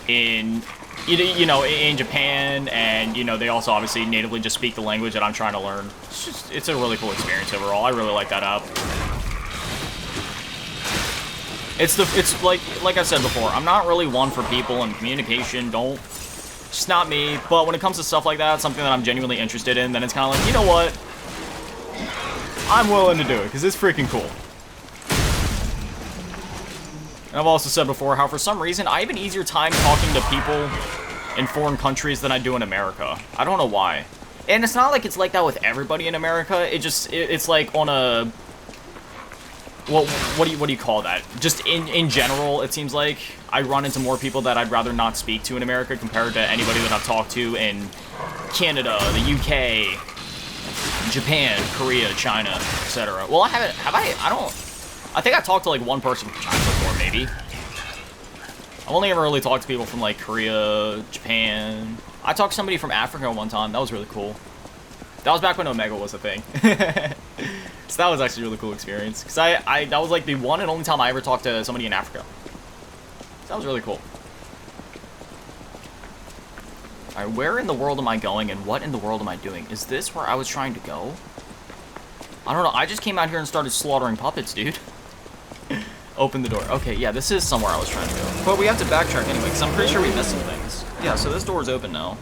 in, you know, in Japan, and, you know, they also obviously natively just speak the language that I'm trying to learn. It's a really cool experience overall. I really like that app. It's like I said before, I'm not really one for people and communication, It's not me, but when it comes to stuff like that, something that I'm genuinely interested in, then it's kind of like, you know what? I'm willing to do it, because it's freaking cool. And I've also said before how for some reason, I have an easier time talking to people in foreign countries than I do in America. I don't know why. And it's not like it's like that with everybody in America, it's like on a... Well, what do you call that? Just in general, it seems like I run into more people that I'd rather not speak to in America compared to anybody that I've talked to in Canada, the UK, Japan, Korea, China, etc. Well, I haven't, I think I talked to like one person from China before, maybe. I've only ever really talked to people from like Korea, Japan. I talked to somebody from Africa one time, that was really cool. That was back when Omega was a thing. So that was actually a really cool experience. Because that was like the one and only time I ever talked to somebody in Africa. So that was really cool. Alright, where in the world am I going and what in the world am I doing? Is this where I was trying to go? I don't know, I just came out here and started slaughtering puppets, dude. Open the door. Okay, yeah, this is somewhere I was trying to go. But we have to backtrack anyway, because I'm pretty sure we missed some things. Yeah, so this door's open now.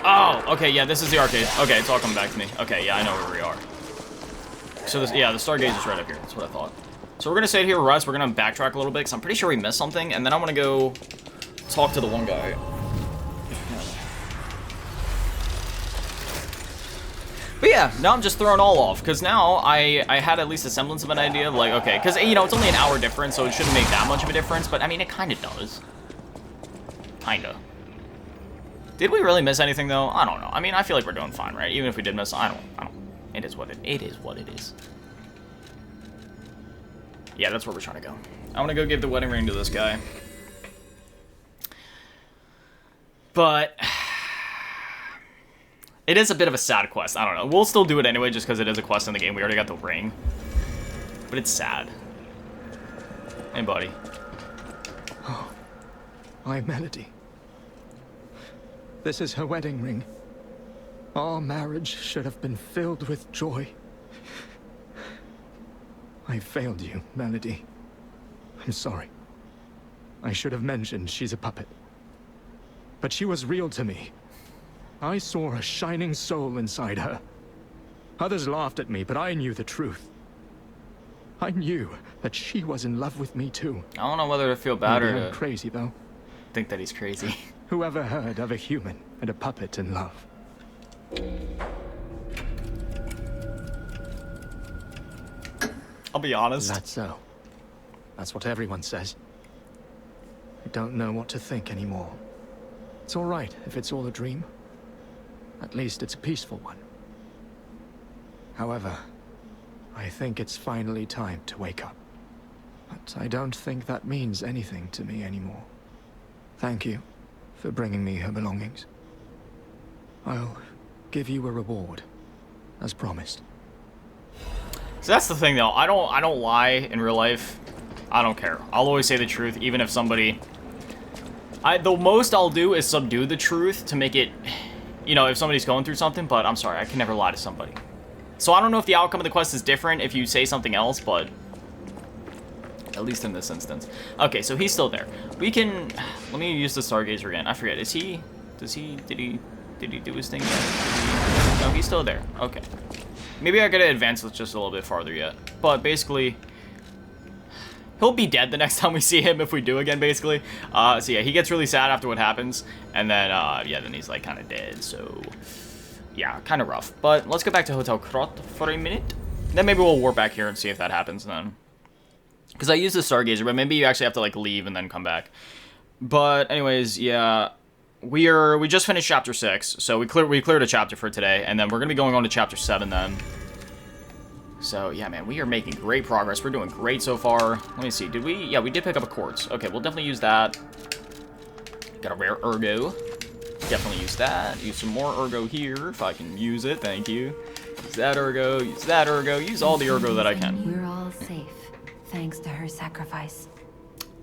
Oh, okay, yeah, this is the arcade. Okay, it's all coming back to me. Okay, yeah, I know where we are. So, this, yeah, the Stargaze is right up here. That's what I thought. So we're going to stay here, rest. We're going to backtrack a little bit, because I'm pretty sure we missed something. And then I'm going to go talk to the one guy. But yeah, now I'm just throwing all off, because now I had at least a semblance of an idea of, like, okay, because, you know, it's only an hour difference, so it shouldn't make that much of a difference. But, I mean, it kind of does. Kind of. Did we really miss anything, though? I don't know. I mean, I feel like we're doing fine, right? Even if we did miss, I don't. It is what it is. Yeah, that's where we're trying to go. I want to go give the wedding ring to this guy. But It is a bit of a sad quest. I don't know. We'll still do it anyway just because it is a quest in the game. We already got the ring. But it's sad. Hey, buddy. Oh, my Melody. This is her wedding ring. Our marriage should have been filled with joy. I failed you, Melody. I'm sorry. I should have mentioned she's a puppet. But she was real to me. I saw a shining soul inside her. Others laughed at me, but I knew the truth. I knew that she was in love with me too. I don't know whether to feel bad Maybe or I'm to crazy, though. think that he's crazy. Whoever heard of a human and a puppet in love? I'll be honest. That's so. That's what everyone says. I don't know what to think anymore. It's all right if it's all a dream. At least it's a peaceful one. However, I think it's finally time to wake up. But I don't think that means anything to me anymore. Thank you for bringing me her belongings. I'll give you a reward, as promised. So that's the thing, though. I don't lie in real life. I don't care. I'll always say the truth, even if somebody... the most I'll do is subdue the truth to make it... You know, if somebody's going through something, but I'm sorry, I can never lie to somebody. So I don't know if the outcome of the quest is different if you say something else, but... At least in this instance. Okay, so he's still there. We can... Let me use the Stargazer again. I forget. Is he... Did he do his thing yet? No, he's still there. Okay. Maybe I gotta advance this just a little bit farther yet. But basically... He'll be dead the next time we see him if we do again, basically. So yeah, he gets really sad after what happens. And then, yeah, then he's, like, kind of dead. So, yeah, kind of rough. But let's go back to Hotel Krot for a minute. Then maybe we'll warp back here and see if that happens then. Because I use the Stargazer, but maybe you actually have to, like, leave and then come back. But anyways, yeah, we just finished Chapter 6. So we cleared a chapter for today. And then we're going to be going on to Chapter 7 then. So, yeah, man, we are making great progress. We're doing great so far. Let me see. Did we? Yeah, we did pick up a quartz. Okay, we'll definitely use that. Got a rare ergo. Definitely use that. Use some more ergo here, if I can use it. Thank you. Use that ergo. Use that ergo. Use all the ergo that I can. We're all safe, thanks to her sacrifice.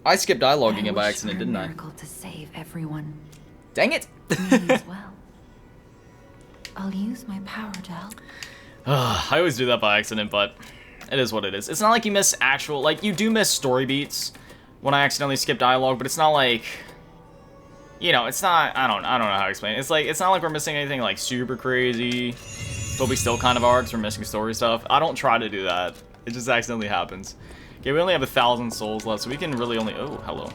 I skipped dialogue again by accident, didn't I? Miracle to save everyone. Dang it! Me as well. I'll use my power to help. I always do that by accident, but it is what it is. It's not like you miss actual, like, you do miss story beats when I accidentally skip dialogue, but it's not like, you know, it's not, I don't know how to explain it. It's like, it's not like we're missing anything, like, super crazy, but we still kind of are, because we're missing story stuff. I don't try to do that. It just accidentally happens. Okay, we only have 1,000 souls left, so we can really only, oh, hello.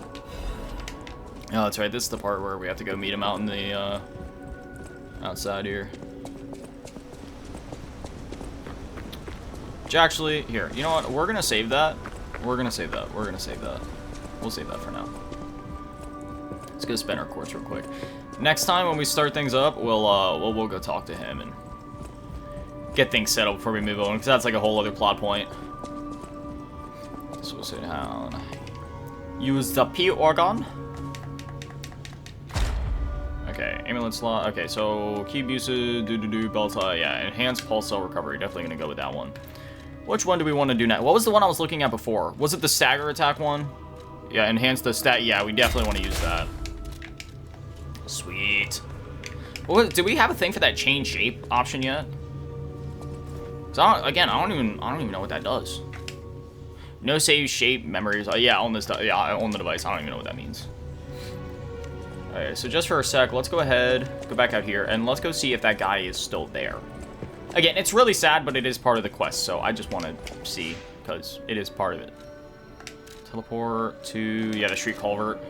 Oh, that's right, this is the part where we have to go meet him out in the, outside here. Which actually, here, you know what? We're gonna save that. We're gonna save that. We're gonna save that. We'll save that for now. Let's go spend our quartz real quick. Next time when we start things up, we'll go talk to him and get things set up before we move on, because that's like a whole other plot point. So we'll sit down. Use the P organ. Okay, amulet slot. Okay, so keep usage, Belta. Yeah, enhanced pulse cell recovery. Definitely gonna go with that one. Which one do we want to do next? What was the one I was looking at before? Was it the stagger attack one? Yeah, enhance the stat. Yeah, we definitely want to use that. Sweet. What, do we have a thing for that change shape option yet? Again, I don't even know what that does. No save shape memories. Yeah, on this. Yeah, on the device. I don't even know what that means. Alright, so just for a sec, let's go ahead, go back out here, and let's go see if that guy is still there. Again, it's really sad, but it is part of the quest, so I just want to see, because it is part of it. Teleport to, yeah, the street culvert.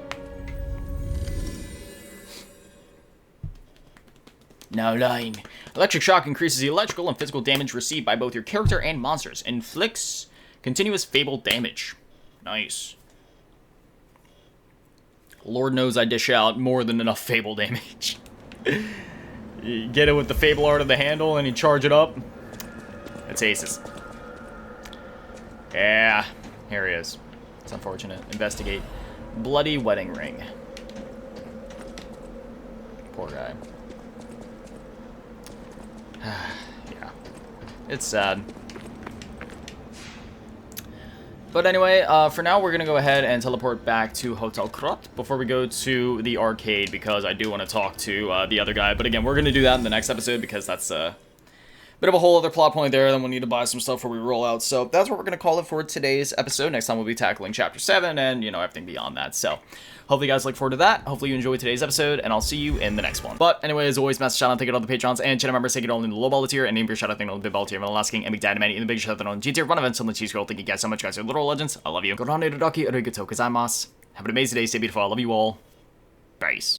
Now lying. Electric shock increases the electrical and physical damage received by both your character and monsters. Inflicts continuous fabled damage. Nice. Lord knows I dish out more than enough fable damage. You get it with the fable art of the handle and you charge it up. That's aces. Yeah, here he is. It's unfortunate. Investigate. Bloody wedding ring. Poor guy. Yeah. It's sad. But anyway, for now, we're going to go ahead and teleport back to Hotel Krot before we go to the arcade, because I do want to talk to the other guy. But again, we're going to do that in the next episode, because that's a bit of a whole other plot point there. Then we'll need to buy some stuff before we roll out. So that's what we're going to call it for today's episode. Next time, we'll be tackling Chapter 7 and, you know, everything beyond that. So hopefully you guys look forward to that. Hopefully you enjoyed today's episode, and I'll see you in the next one. But anyway, as always, massive shout out, thank you to all the Patrons and channel members. Thank you to all in the low ball tier, and name your shout out, thank you to all the big ball tier, and asking, and big dad, and the big shout out on G tier, run events on the cheese girl. Thank you guys so much, guys. You're literal legends. I love you. Have an amazing day. Stay beautiful. I love you all. Peace.